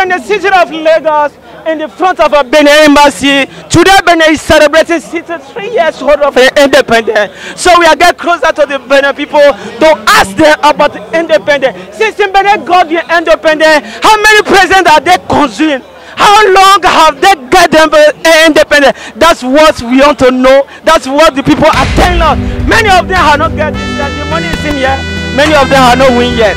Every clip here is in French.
in the city of Lagos, in the front of a Benin embassy. Today Benin is celebrating 63 years old of independence. So we are getting closer to the Benin people to ask them about independence. Since Benin got the independence, how many presidents are they consuming? How long have they got them independent? That's what we want to know. That's what the people are telling us. Many of them are not getting the money is in here. Many of them are not winning yet.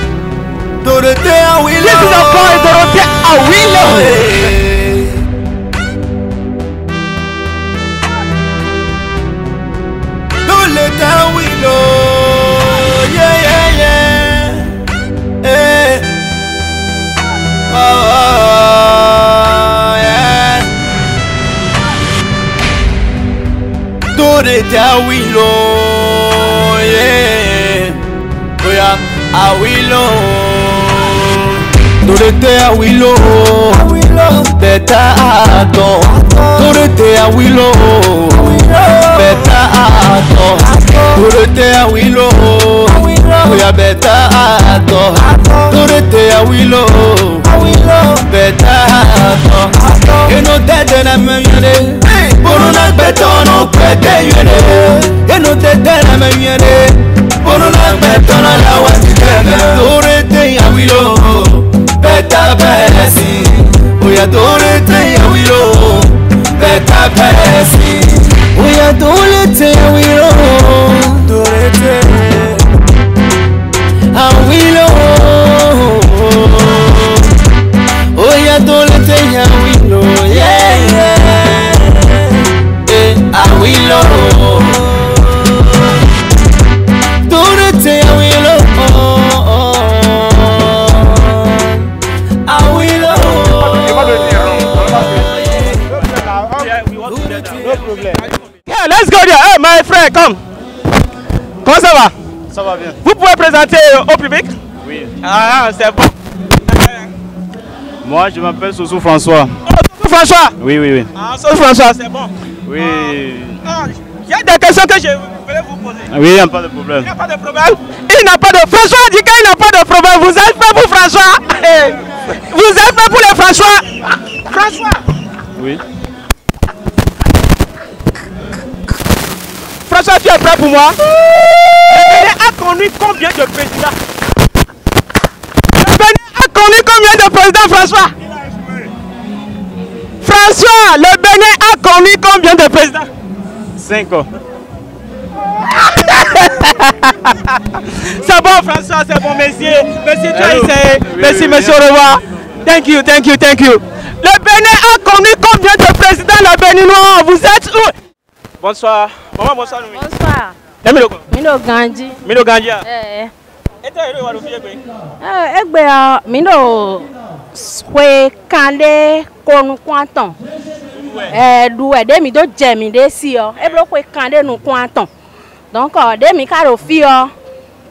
Dorothée Awilo. This is a boy, Dorothée Awilo. Dorothée Awilo. Yeah, yeah, yeah. Hey. Yeah. Dorothée Awilo. Yeah. Oh yeah, Awilo. Dorothée Awilo, beta ato. Dorothée Awilo, beta ato. Dorothée Awilo, oya beta ato. Dorothée Awilo, beta ato. Eno tete na meyene, borona beto no kwete yene. Eno tete na meyene, borona beto na la watitene. Dorothée Awilo. Beta Bessie, we adore it, Awilo. Beta Bessie, we adore it, Awilo. Awilo, we adore it, Awilo. Yeah, yeah, Awilo. Dorothée Awilo. Yeah, let's go there. Hey, my friend, come. Comment ça va? Ça va bien. Vous pouvez présenter au public? Oui. Ah, c'est bon. Moi, je m'appelle Sousou François. Oh, Sousou François? Oui, oui, oui. Ah, Sousou François, c'est bon. Oui. Ah, il y a des questions que je voulais vous poser. Oui, il n'y a pas de problème. Il n'y a pas de problème? Il n'a pas de... François dit qu'il n'a pas de problème. Vous êtes fait pour François? Vous êtes fait pour les François? François? Oui. François, tu es prêt pour moi? Le Bénin a connu combien de présidents? Le Bénin a connu combien de présidents, François? François, le Bénin a connu combien de présidents? 5 ans. C'est bon, François, c'est bon, monsieur. Monsieur, tu as essayé. Merci, monsieur, au revoir. Thank you, thank you, thank you. Le Bénin a connu combien de présidents, le Béninois? Vous êtes où? Bonsoir. Maman, bonsoir. Bonsoir. Mino Ganji. Mino Ganji. Et Mino Swe Kande Konu Kwanton. Doué, demi do jemi de si yo. Eblo Kwe Kande no Kwanton. Donc, demi karo fi yo.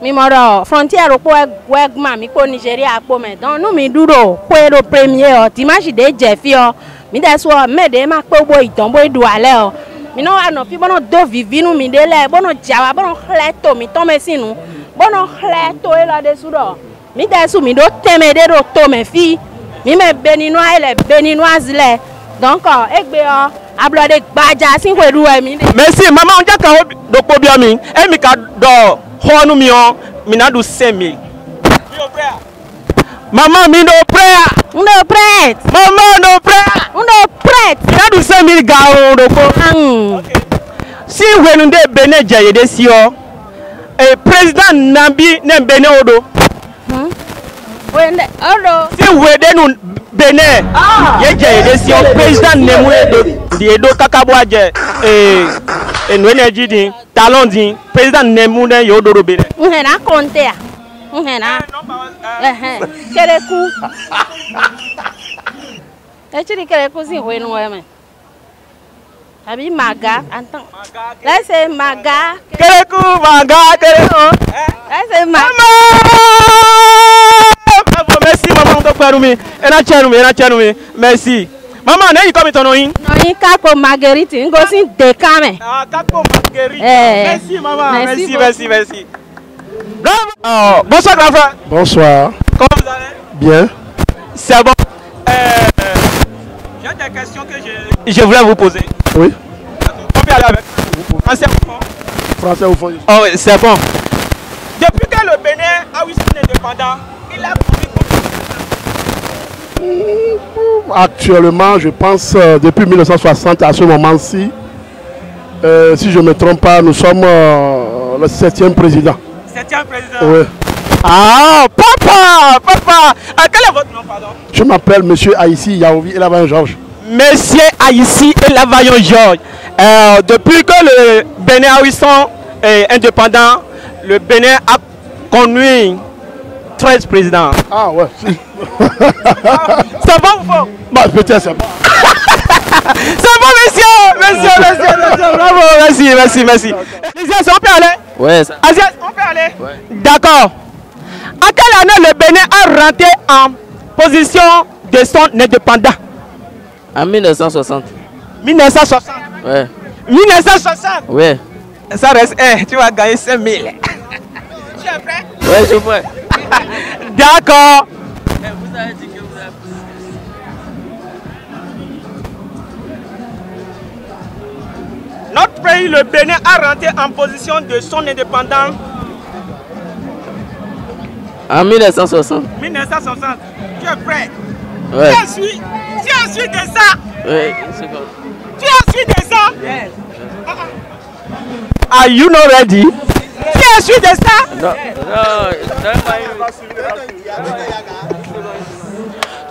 Mi moro frontière ko Wegma mi ko Nigeria ko me. Donc, nous mi duro ko do premier dimanche de jefi yo. Mi de so me de ma ko bo iton bo du ale o. Mi no ano fi bono do vivinu mi de le bono jawa bono khleto mi to me sinu. Bono khleto e la de sudo. Mi de su mi do teme de do to me fi. Mi me Béninois ele Béninoise le. Donc egbe o ablode gbaja sin ko du e mi de. Merci maman on ja ka do po bi mi. E mi ka do honu mi on mi na do 5000. Maman mi no prayer. No prête. Maman no prayer. No prête. Mi na do 5000 ga o do ko. Si wenu de Benin jaye de si o. Président Nambi ne Benin odo. Wende odo. Si wede nu Benin ye jaye de si o président Nemu de Edo Kakabwa je no energy din talon din président Nemu ne yo do Benin. Na konte a. Na. Kereku. Echiri kereku si wenu we. Abi maga antan. Let's say maga. Kereku maga kereku. Let's say maga. Merci maman to paru mi. Ena chenu mi. Merci. Maman na yi come to no yin. No yin kako Marguerite ngo sin de kame. Ah kako Marguerite. Merci maman. Merci. Bravo. Bonsoir grand frère. Bonsoir. Comment vous allez? Bien. C'est bon. J'ai des questions que je voulais vous poser. Oui. On peut aller avec français au fond. Français au fond. Oh oui, c'est bon. Depuis que le Bénin a eu son indépendance, il a produit. Actuellement, je pense depuis 1960 à ce moment-ci, si je ne me trompe pas, nous sommes le 7e président. 7e président. Oui. Ah, papa. Quel est votre nom, pardon? Je m'appelle Monsieur Aïssi Yaouvi et Lavaillon Georges. Monsieur Aïssi et Lavaillon Georges. Depuis que le Bénin a eu son indépendant, le Bénin a conduit 13 présidents. Ah ouais. C'est bon ou faux? Bah, peut-être c'est bon. C'est bon, monsieur. Bravo, merci. Asias, on peut aller? Ouais. Asias, on peut aller? Ouais. D'accord. En quelle année le Bénin a rentré en position de son indépendant? En 1960. 1960. Ouais. 1960. Ouais. Ça reste, tu vas gagner 5 000. Tu es prêt? Ouais, je suis prêt. D'accord. Vous avez dit que vous avez... Notre pays, le Bénin, a rentré en position de son indépendance. En 1960. 1960. Tu es prêt? Ouais. Tu es suivi de ça? Ouais, une seconde. Tu es suivi de ça? Yes. Are you not ready? Tu es suivi de ça? Non,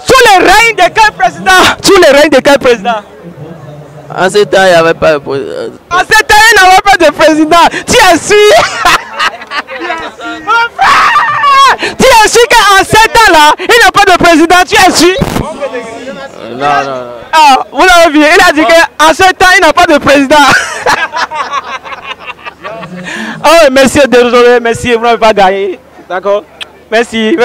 Sous le règne de quel président? En ce temps, il n'y avait pas de président. En ce temps, il n'y avait pas de président. Tu es suivi? Mon frère! Tu es sûr qu'en 7 ans là, il n'y a pas de président, tu es sûr? Non. Ah, vous l'avez vu, il a dit qu'en 7 ans, il n'y a pas de président. Oh, merci, désolé, merci, vous n'avez pas gagné. D'accord? Merci.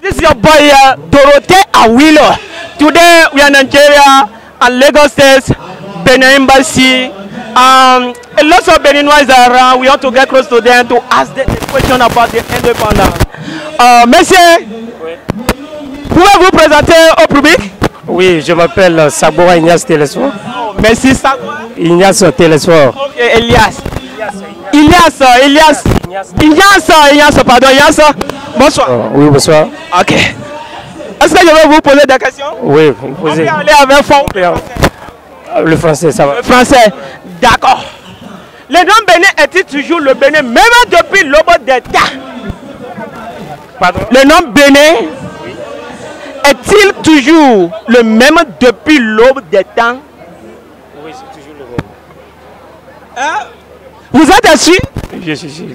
This is your boy Dorothée Awilo. Today we are in Nigeria and Lagos State, Benin Embassy. A lot of Beninois are around. We want to get close to them to ask them a question about the independence. Monsieur, pouvez-vous présenter au public? Oui, je m'appelle Saboura Ignace Télésphore. Merci Saboura. Ignace Télésphore. Ok, Elias, pardon, Elias. Bonsoir. Oui, bonsoir. Ok. Est-ce que je vais vous poser des questions? Oui, vous me On posez. peut aller avec fond. Le français, ça va. Le français, d'accord. Le nom Bénin est-il toujours le Bénin, même depuis l'aube des temps? Pardon? Le nom Bénin est-il toujours le même depuis l'aube des temps? Oui, c'est toujours le même. Hein? Vous êtes assis? Je suis sûr.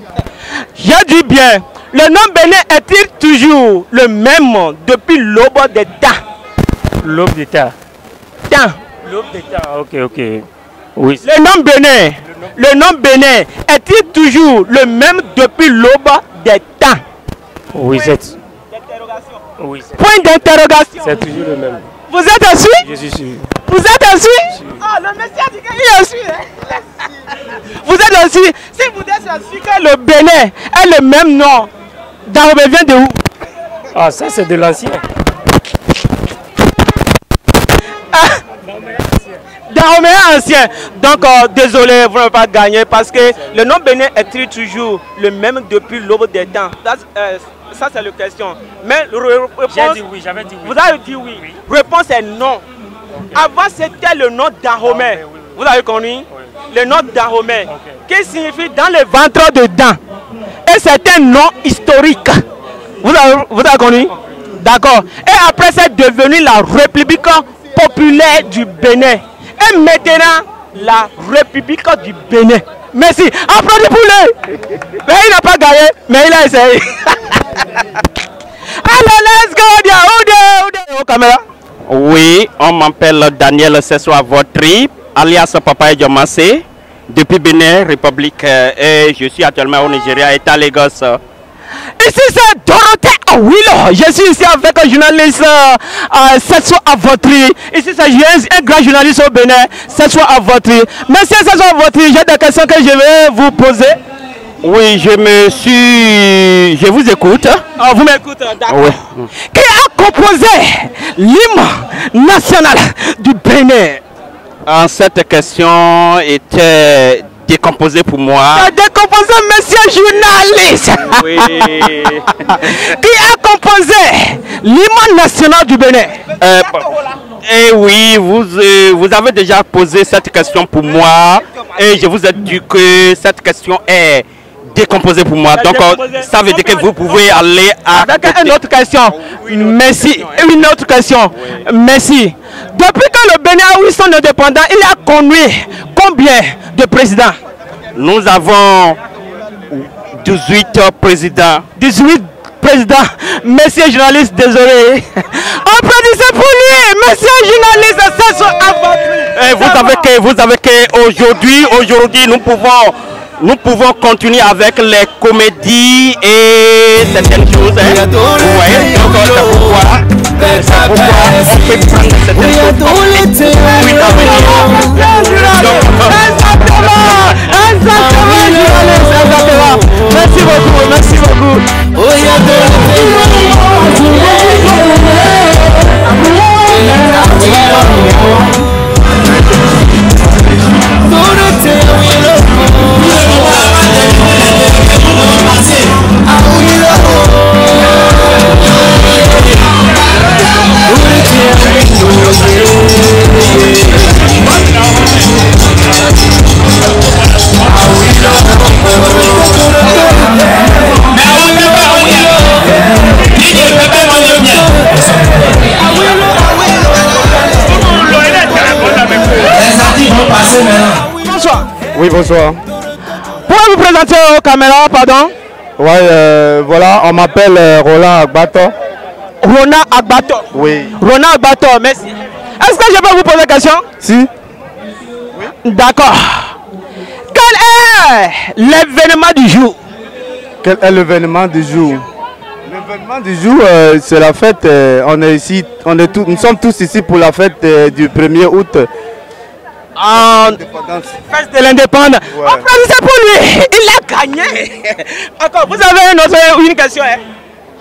Je dis bien, le nom Bénin est-il toujours le même depuis l'aube des temps? L'aube d'État. Temps. L'aube d'État, ok. Oui. Le nom Bénin est-il toujours le même depuis l'aube des temps? Oui, c'est. Oui, Point d'interrogation. c'est toujours le même. Vous êtes assis? Je suis sûr. Vous êtes assis? Ah, le monsieur a dit qu'il est assis. Vous êtes assis? Si vous êtes assis que le Bénin est le même nom, Dahomey vient de où? Ah, ça c'est de l'ancien. Dahomey est ancien. Donc, désolé, vous n'avez pas gagné parce que le nom Bénin est toujours le même depuis l'aube des temps. Ça, c'est la question. Mais réponse, J'ai dit oui, j'avais dit oui. vous avez dit oui. Réponse est non. Avant, c'était le nom Dahomey. oui. Vous avez connu? Le nom Dahomey. Ok. Qui signifie dans le ventre dedans. Et c'est un nom historique. Vous avez connu? D'accord. Et après, c'est devenu la République populaire du Bénin. Et maintenant, la République du Bénin. Merci. Applaudissez pour lui. Mais il n'a pas gagné, mais il a essayé. Allez, let's go. Où caméra? Oui, on m'appelle Daniel Sessoa Votri, alias Papa Diomassé, depuis Bénin, République, et je suis actuellement au Nigeria, État Lagos. Ici c'est Dorothée Awilo. Je suis ici avec un journaliste Sessoa Votri. Ici c'est un grand journaliste au Bénin, Sessoa Votri. Monsieur Sessoa Votri, j'ai des questions que je vais vous poser. Oui, je vous écoute. Ah, vous m'écoutez, d'accord. Oui. Qui a composé l'hymne national du Bénin? Cette question était décomposée pour moi. Décomposé, monsieur journaliste. Oui. Qui a composé l'hymne national du Bénin? Et oui, vous avez déjà posé cette question pour moi et je vous ai dit que cette question est décomposée pour moi. Donc ça veut dire que vous pouvez aller à... Avec une autre question. Merci. Une autre question. Merci. Depuis que le Bénin a eu son indépendance, il a conduit combien de présidents? Nous avons 18 présidents. 18 présidents. Monsieur journaliste, désolé. Applaudissez pour lui. Monsieur journaliste, ça soit avant. Et vous savez qu'aujourd'hui, nous pouvons continuer avec les comédies et certaines choses. Hein. Vous voyez, donc c'est pourquoi on peut prendre certaines choses. Exactement. Merci beaucoup, merci beaucoup. Bonsoir. Oui, bonsoir. Pouvez-vous vous présenter aux caméras, pardon? Ouais, voilà, on m'appelle Roland Agbato. Roland Agbato. Oui. Roland Agbato, merci. Est-ce que je peux vous poser une question? Si. Oui. D'accord. Quel est l'événement du jour? Quel est l'événement du jour? L'événement du jour, c'est la fête. On est ici, nous sommes tous ici pour la fête du 1er août. Fête de l'indépendance. Ouais. Applaudissez pour lui. Il a gagné. Encore, vous avez une question, hein?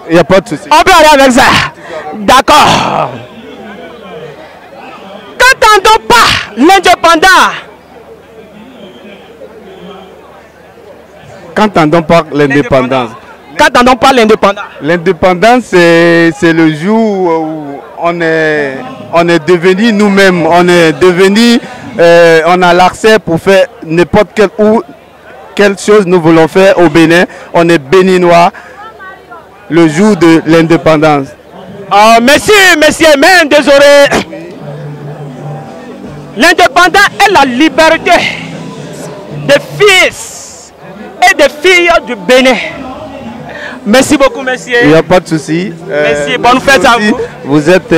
Il n'y a pas de souci. On peut aller avec ça. D'accord. Qu'attendons pas l'indépendance? Qu'entendons par l'indépendance? Qu'attendons pas l'indépendance? L'indépendance, c'est le jour où on est devenu nous-mêmes. On est devenu, on a l'accès pour faire n'importe quelle chose nous voulons faire au Bénin. On est béninois le jour de l'indépendance. Merci, monsieur, mais désolé. L'indépendance est la liberté des fils et des filles du Bénin. Merci beaucoup, monsieur. Il n'y a pas de souci. Merci, bonne fête à vous. Vous êtes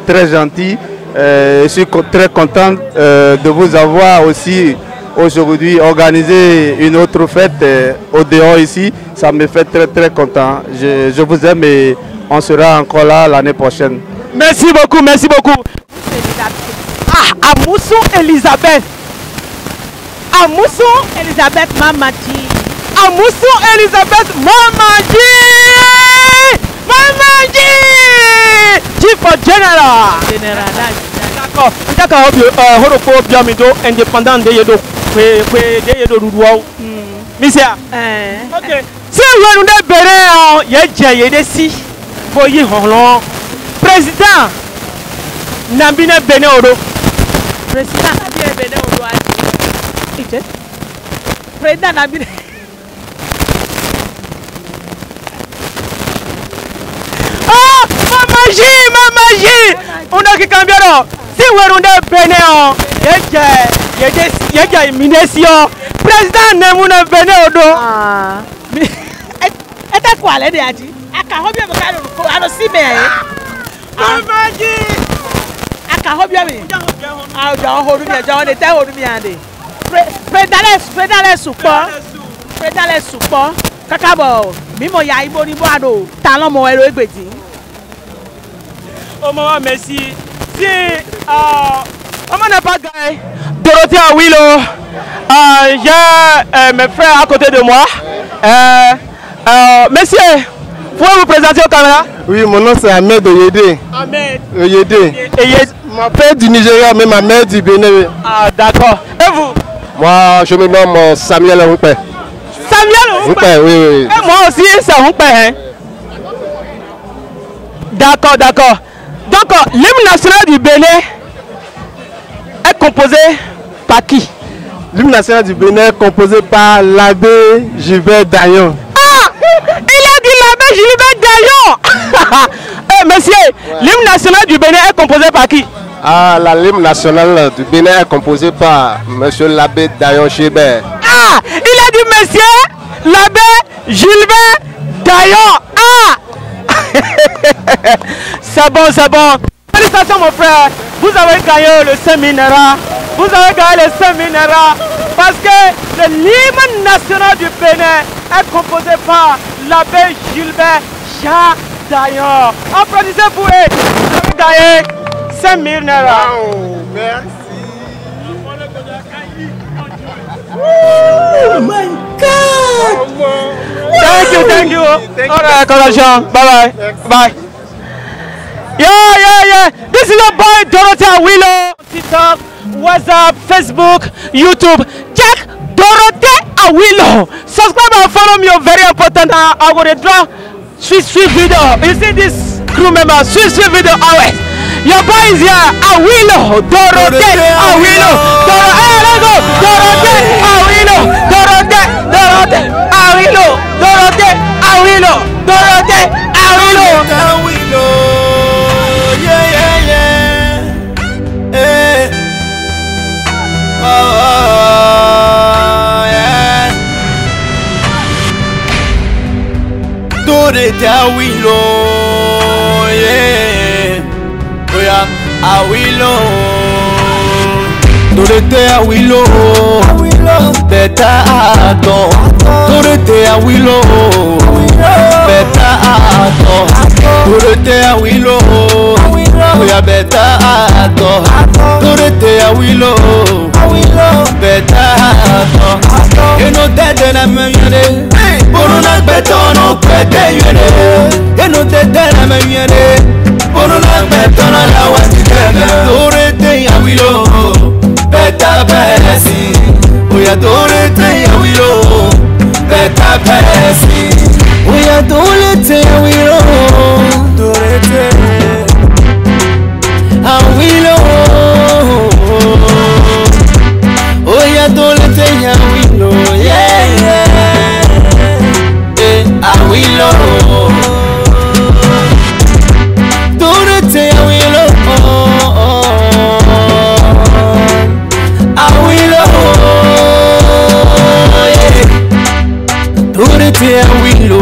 très gentil. Je suis très content de vous avoir aussi aujourd'hui organisé une autre fête au dehors ici. Ça me fait très très content. Je vous aime et on sera encore là l'année prochaine. Merci beaucoup, merci beaucoup. Ah, Amoussou Elisabeth. Amoussou Elisabeth Mamadi. Amoussou Elisabeth Mamadi. Mamadi. Chief of General. D'accord. D'accord. Horoko Biamido indépendant de Yedo. De Yedo Ruduao. Misia. Ok. Si vous nous béné, il y a Yedesi. Boyi Holland. Président. Nambine Béné Odo. Président Nambine Béné Odo. Président Nambine. Ah, Maman J. On a qui cambie. Si vous nous béné, il y a une mination. Président Nambine Béné Odo. Et quoi, les a dit? I hope you have a see me. I hope you have me. I'll hold me a John, they tell me. Fredale support. Kakabo, Mimo Yaibo Nibuado, Talon Moelo Egbeti. Oh, maman, merci. Si, on n'a pas gagné. Dorothée Awilo, J'ai mes frères à côté de moi. Monsieur, pouvez-vous présenter aux caméras? Oui, mon nom c'est Ahmed Oyede. Ahmed Oyede. Ma père du Nigeria, mais ma mère du Bénin. Ah, d'accord. Et vous? Moi, je me nomme Samuel Onpe. Samuel Onpe? Oui. Et moi aussi, c'est Onpe. Hein? D'accord. Donc, l'hymne national du Bénin est composé par qui? L'hymne national du Bénin est composé par l'abbé Gilbert Dayon. Ah! Il a dit l'abbé Gilbert Dayon. Monsieur, l'hymne national du Bénin est composé par qui? Ah, l'hymne national du Bénin est composé par monsieur l'abbé Dayon Gilbert. Ah! Il a dit monsieur l'abbé Gilbert Dayon. Ah! C'est bon. Félicitations mon frère. Vous avez gagné le Saint-Minéra. Vous avez gagné le Saint-Minéra parce que l'hymne national du Bénin est composé par l'abbé Gilbert Dayon. Applaudissez pour eux. Vous avez gagné Saint-Minéra. Merci. Oh my God. Thank you. All right, congratulations. Bye. Yeah. This is your boy Dorothy Awilo. TikTok, WhatsApp, Facebook, YouTube. Check Dorothy Awilo. Subscribe and follow me. Very important. I will draw sweet video. You see this crew member? Sweet video always. Your boy is here. Awilo. Dorothy Awilo. Hey, let's go. Dorothy Awilo. Dorothy Awilo. Dorothy Awilo. Hey. Yeah. Dorothy Awilo. Yeah. Oh yeah, Awilo. Dorothy Awilo. Better ato. Dorothy Awilo. Better ato. Dorothy Awilo. We are better ato. Dorothy Awilo. Better ato. You know that I'm a unit. Boruna better no better unit. You know that I'm a unit. Boruna better no la wati. Dorothy Awilo. Better Bessie. We are Dorothy Awilo. Better Bessie. We are Dorothy Awilo. Dorothy Awilo. Oh yeah, Dorothy Awilo. Yeah. Awilo. Dorothy Awilo. Awilo. Yeah. Dorothy Awilo.